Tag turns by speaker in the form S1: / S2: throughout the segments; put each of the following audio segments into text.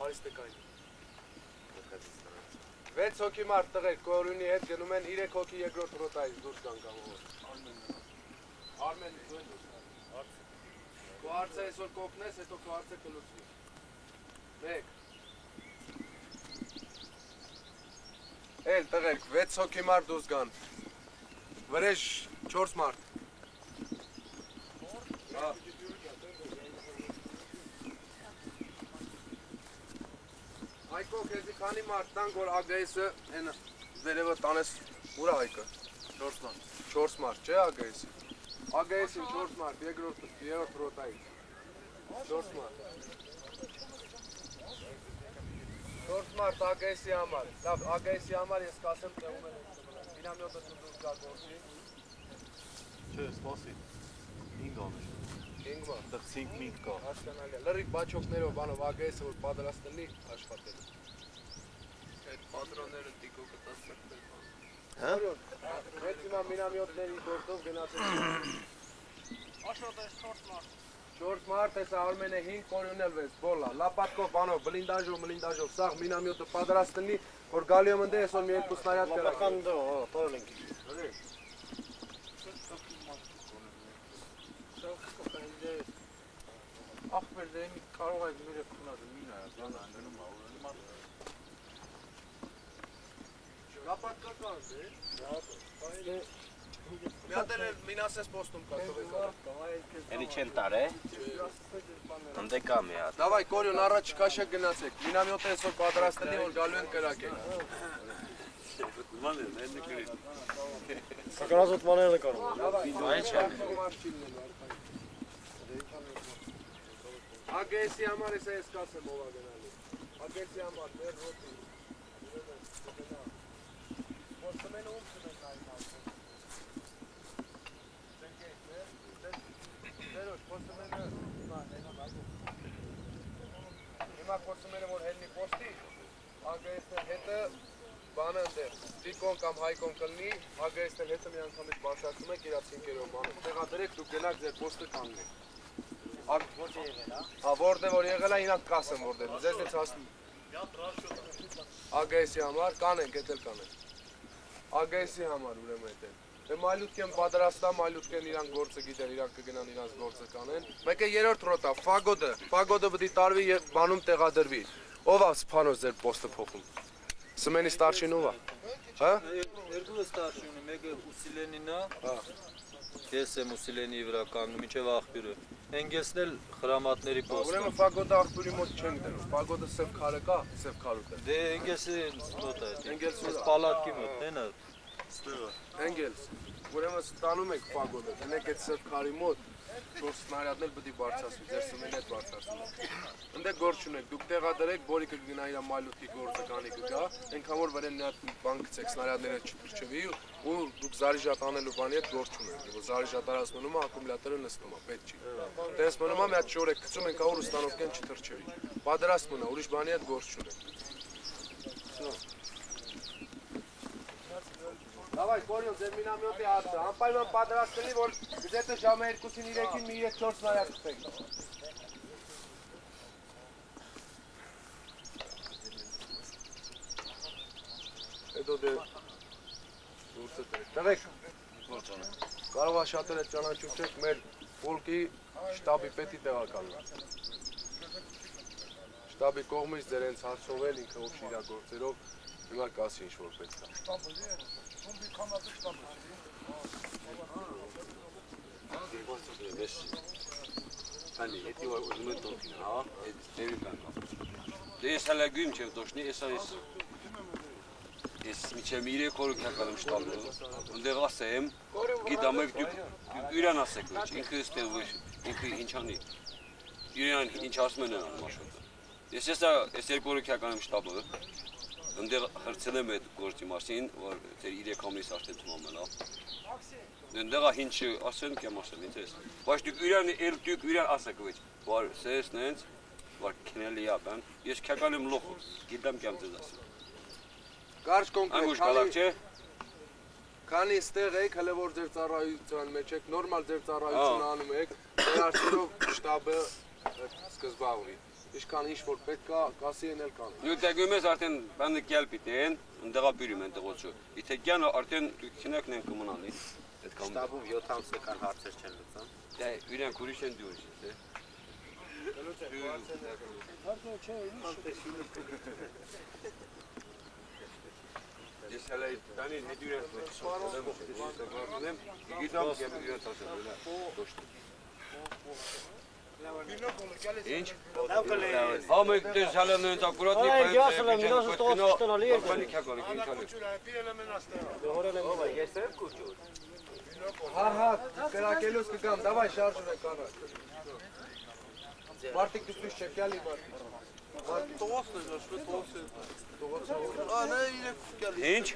S1: Արիստեկային։ 6 հոգի մարդ տղեր կորունի հետ գնում են 3 հոգի երկրորդ ռոտայից դուրս գան կամավոր։ Արմենի դու են դուրս գան։ Քո հարցը այսօր կօգնես, հետո քո հարցը կլուծվի։ 1 Էլ տղերք 6 հոգի մարդ դուրս գան։ Վրեժ 4 մարդ։ Հայկո քեզի քանի մարդ տանք որ ԱԳՍ-ը այն վերևը տանես ուր է Հայկը 4 մարդ 4 մարդ չէ ԱԳՍ-ը ԱԳՍ-ին 4 մարդ երրորդ ռոտայից 4 մարդ 4 մարդ ԱԳՍ-ի համար լավ ԱԳՍ-ի համար ես կասեմ տեղում եմ դինամյոտը դուրս գա գործի
S2: չէ սպասի 5 անեշ
S1: 5 մարդ
S2: դեռ 5 մինտ կա
S1: հասկանալի է լրիվ բաչոկներով բանով ԱԳՍ-ը որ պատրաստ լինի աշխատելու այդ պատրոնները տիկոկը տասակներ
S2: հա
S1: Հետ հիմա մինամյոտների գործով գնացել
S3: Աշոտը 4 մարդ
S1: 4 մարդ էս Արմենը 5 կորյունել վես բոլա լապատկով բանով բլինդաժով սաղ մինամյոտը պատրաստ լինի որ գալի եմ ընդ այսօր մի երկու սնարյադ կրակ
S2: Լապական դո տորել ենք
S3: Ախպեր դեմի կարող այդ մերը քունածը մինա բանա անգնում աղուրանի մարդ
S1: լապատկա կար մի հատ էլ մինասես պոստում կա
S4: Էլի չեն տարե Ընդ կա մի հատ
S1: Դավայ կորյուն առաջ քաշեք գնացեք մինամյոտը այսօր պատրաստ լինի որ գալու են կրակեն
S2: Սակրազոտմաները նկարում
S4: Այն չէ
S1: ԱԳՍ-ի համար ես կասեմ ով է գնալու ԱԳՍ-ի համար մեր ռոտի Պոստմենը ում չնենք նայում ասում Դերոջ, պոստմենը հիմա պոստմենը որ հելնի պոստի ԱԳՍ-ը հետը բանը ընդեղ Տիկոն կամ Հայկոն կլնի ԱԳՍ-ը հետը մի անգամից բարձրացում եք իրաց ինքերով բանը տեղադրեք դուք գնաք ձեր պոստը կաննեք Որտեղ որ եղել է իրանք կասեմ որտեղ ձեզ դից հասնում ԱԳՍ-ի համար կանենք էդ էլ կանենք ԱԳՍ-ի համար ուրեմն էդ էլ Դե մայլուտկեն պատրաստա մայլուտկեն իրանք գործը գիտեն իրանք կգնան իրանք գործը կանեն Մեկը երրորդ ռոտա ֆագոդը պիտի տարվի եւ բանում տեղադրվի Ով է սփանոց ձեր պոստը փոխում Սմենի ստարշին ով է Հա
S5: Երկու ստարշինը մեկը Ուսիլենին է
S1: Հա
S5: Ես եմ Ուսիլենի վրա կանգնում ինչեւ աղբյուրը Էնգեսն էլ խրամատների պոստը
S1: Ուրեմն ֆագոդը աղբյուրի մոտ չենք դնում ֆագոդը սև քարը կա սև քարուտ է
S5: Դե Էնգեսի մոտ է
S1: Էնգելսի
S5: Այս պալատքի մոտ այնա
S1: Էնգելս Ուրեմն ստանում եք ֆագոդը դնեք այդ սև քարի մոտ 4 սնարյադներ պիտի բարձրացվի ձեր սմենի հետ բարձրացնում Ընդ գործ չունեք դուք տեղադրեք բորիկը կգնա իր մայլուտի գործը կանի կգա այնքան որ վրան մի հատ բան գցեք սնարյադները չփրկվի ու դուք զարիժատ անելու բանի հետ գործ չունեք որ զարիժատարած մնում է ակումուլյատորը նստում է պետք չի Տես մնում է մի հատ շորեք գցում ենք որ ստանովքեն չթրջվի պատրաստ մնա ուրիշ բանի հետ գործ չունեք Davay, Koryon, ձեր մինամյոտի հարցը, անպայման պատրաստ լինի, որ գզետը ժամը 2-ին 3-ին մի 3-4 նարյակ կտեք։ Հետո դե դուրսը տրեք։ Տղեք, կարող է շատերը ճանաչուչեք մեր պոլկի շտաբի պետի տեղակալը։ Շտաբի կողմից ձեր հենց հարցովել ինքը ովշի իրա գործերով հիմա կասի ինչ-որ պետք է։
S4: Hani eti var uzun et olsun ha. Devir ben. Değilse hala gün çev doşni esas. Miçemire koru kakalım ştaldı. Unde gasem gidamek dük üren asekmiş. İnki istevuş. İnki inçani. Üren inçasmene maşallah. Esas eser koru kakalım ştabı. Unde hırçelemet gorti masin var ter ide kamis artık tamamen. Unde hinç asın ki maşallah interes. Başlık üren dük üren asakmış. Var ses nens. Var keneli yapan. Yes kakalım lohu. Gidam kamtızas.
S1: Կարճ կոնկրետ,
S4: Անգուշ կալակ չէ։
S1: Քանի ստեղ եք, հələ որ ձեր ծառայության մեջ եք, նորմալ ձեր ծառայությունը անում եք, դեր արդյունով շտաբը սկզբավորի։ Ինչքան ինչ որ պետք է, կասի են էլ կան։
S4: Նույն դեպքում ես արդեն բանը գալ պիտեն, ընդեղա բյուրում են տղոցու։ Եթե գան արդեն քինակն են կմնալի։ Այդ կամ։
S6: Շտաբում 7 ամսական հարցեր չեն լուծում։
S4: Դա իրենք ուրիշ են դուրս, թե։ Ես հələ տանի հետյուրս մտածում գիտեմ գիտեմ ասել։ Ինչ։ Համը դες հələ նույն ակուրատնի
S2: Այ գյասը մինոս տոստոնալի է։
S4: Բանի քակալի քալի։
S6: Ես եմ կուճուր։
S1: Հա, կրակելուց կգամ, դավայ շարժվեք առաջ։ Մարդիկ դուք չեք գալի մարդիկ։
S3: Տողոցն է, տողոցը։ Անե իրեք գալի։
S4: Ինչ։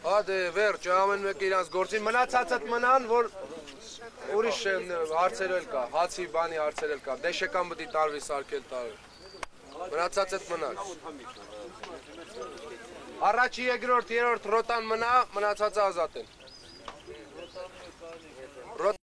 S1: Հա դե վերջ, ամեն մեկը իրանց գործին մնացածդ մնան, որ ուրիշ հարցեր էլ կա, հացի բանի հարցեր էլ կա, դեշեկան պիտի տարվի սարքել տարվի։ Մնացածդ մնան։ Առաջի երկրորդ, երրորդ ռոտան մնա, մնացածը ազատ են։